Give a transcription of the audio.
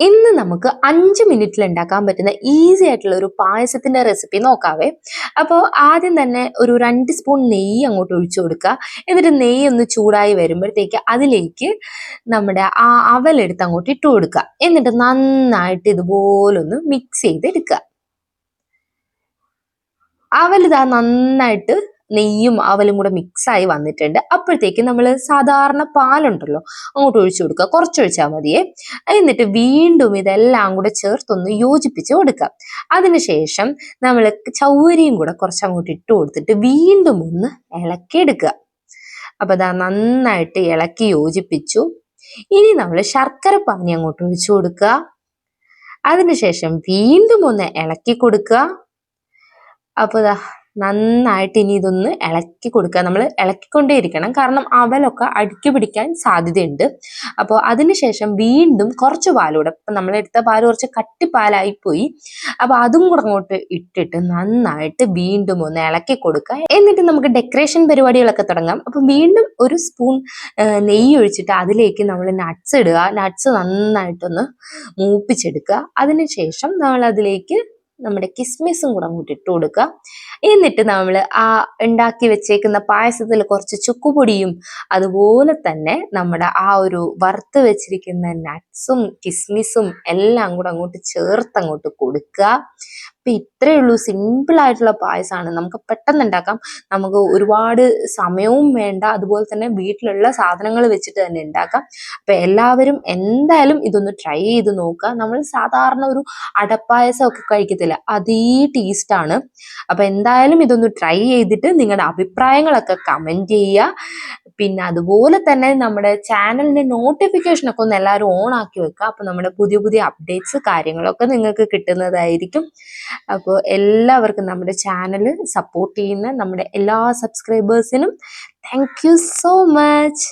ഇന്ന് നമുക്ക് 5 മിനിറ്റിൽ ഉണ്ടാക്കാൻ പറ്റുന്ന ഈസി ആയിട്ടുള്ള ഒരു പായസത്തിന്റെ റെസിപ്പി നോക്കാവേ. അപ്പോൾ ആദ്യം തന്നെ ഒരു 2 സ്പൂൺ നെയ്യ് അങ്ങോട്ട് ഒഴിച്ചു കൊടുക്കുക. എന്നിട്ട് നെയ്യ് ഒന്ന് ചൂടായി വരുമ്പോഴത്തേക്ക് അതിലേക്ക് നമ്മുടെ ആ അവലെടുത്ത് അങ്ങോട്ട് ഇട്ട് കൊടുക്കുക. എന്നിട്ട് നന്നായിട്ട് ഇതുപോലൊന്ന് മിക്സ് ചെയ്തെടുക്കുക. അവലിതാ നന്നായിട്ട് നെയ്യും അവലും കൂടെ മിക്സായി വന്നിട്ടുണ്ട്. അപ്പോഴത്തേക്ക് നമ്മൾ സാധാരണ പാലുണ്ടല്ലോ അങ്ങോട്ട് ഒഴിച്ചു കൊടുക്കുക. കുറച്ചൊഴിച്ചാൽ മതിയേ. എന്നിട്ട് വീണ്ടും ഇതെല്ലാം കൂടെ ചേർത്തൊന്ന് യോജിപ്പിച്ച് കൊടുക്കുക. അതിനുശേഷം നമ്മൾ ചൗവരിയും കൂടെ കുറച്ച് അങ്ങോട്ട് ഇട്ട് കൊടുത്തിട്ട് വീണ്ടും ഒന്ന് ഇളക്കിയെടുക്കുക. അപ്പൊ ഇതാ നന്നായിട്ട് ഇളക്കി യോജിപ്പിച്ചു. ഇനി നമ്മൾ ശർക്കര പാനി അങ്ങോട്ട് ഒഴിച്ചു കൊടുക്കുക. അതിനുശേഷം വീണ്ടും ഒന്ന് ഇളക്കി കൊടുക്കുക. അപ്പോൾ നന്നായിട്ട് ഇനി ഇതൊന്ന് ഇളക്കി കൊടുക്കുക. നമ്മൾ ഇളക്കിക്കൊണ്ടേയിരിക്കണം, കാരണം അവലൊക്കെ അടുക്കി പിടിക്കാൻ സാധ്യതയുണ്ട്. അപ്പോൾ അതിനുശേഷം വീണ്ടും കുറച്ച് പാലൂടെ, ഇപ്പം നമ്മളെടുത്ത പാല് കുറച്ച് കട്ടിപ്പാലായിപ്പോയി, അപ്പോൾ അതും കൂടെ അങ്ങോട്ട് ഇട്ടിട്ട് നന്നായിട്ട് വീണ്ടും ഒന്ന് ഇളക്കി കൊടുക്കുക. എന്നിട്ട് നമുക്ക് ഡെക്കറേഷൻ പരിപാടികളൊക്കെ തുടങ്ങാം. അപ്പം വീണ്ടും ഒരു സ്പൂൺ നെയ്യ് ഒഴിച്ചിട്ട് അതിലേക്ക് നമ്മൾ നട്ട്സ് ഇടുക. നട്ട്സ് നന്നായിട്ടൊന്ന് മൂപ്പിച്ചെടുക്കുക. അതിനുശേഷം നമ്മൾ അതിലേക്ക് നമ്മുടെ കിസ്മിസും കൂടെ അങ്ങോട്ട് ഇട്ട് കൊടുക്കുക. എന്നിട്ട് നമ്മൾ ആ ഉണ്ടാക്കി വെച്ചേക്കുന്ന പായസത്തിൽ കുറച്ച് ചുക്കുപൊടിയും അതുപോലെ തന്നെ നമ്മുടെ ആ ഒരു വറുത്ത് വെച്ചിരിക്കുന്ന നട്ട്സും കിസ്മിസും എല്ലാം കൂടെ അങ്ങോട്ട് ചേർത്ത് അങ്ങോട്ട് കൊടുക്കുക. അപ്പം ഇത്രയേ ഉള്ളൂ, സിമ്പിൾ ആയിട്ടുള്ള പായസമാണ്. നമുക്ക് പെട്ടെന്ന് ഉണ്ടാക്കാം. നമുക്ക് ഒരുപാട് സമയവും വേണ്ട, അതുപോലെ തന്നെ വീട്ടിലുള്ള സാധനങ്ങൾ വെച്ചിട്ട് തന്നെ ഉണ്ടാക്കാം. അപ്പം എല്ലാവരും എന്തായാലും ഇതൊന്ന് ട്രൈ ചെയ്ത് നോക്കുക. നമ്മൾ സാധാരണ ഒരു അടപ്പായസം ഒക്കെ കഴിക്കത്തില്ല, അതേ ടേസ്റ്റാണ്. അപ്പം എന്തായാലും ഇതൊന്ന് ട്രൈ ചെയ്തിട്ട് നിങ്ങളുടെ അഭിപ്രായങ്ങളൊക്കെ കമൻറ്റ് ചെയ്യുക. പിന്നെ അതുപോലെ തന്നെ നമ്മുടെ ചാനലിൻ്റെ നോട്ടിഫിക്കേഷനൊക്കെ ഒന്ന് എല്ലാവരും ഓൺ ആക്കി വെക്കുക. അപ്പോൾ നമ്മുടെ പുതിയ പുതിയ അപ്ഡേറ്റ്സ് കാര്യങ്ങളൊക്കെ നിങ്ങൾക്ക് കിട്ടുന്നതായിരിക്കും. അപ്പോൾ എല്ലാവർക്കും നമ്മുടെ ചാനൽ സപ്പോർട്ട് ചെയ്യുന്ന നമ്മുടെ എല്ലാ സബ്സ്ക്രൈബേഴ്സിനും താങ്ക് യു സോ മച്ച്.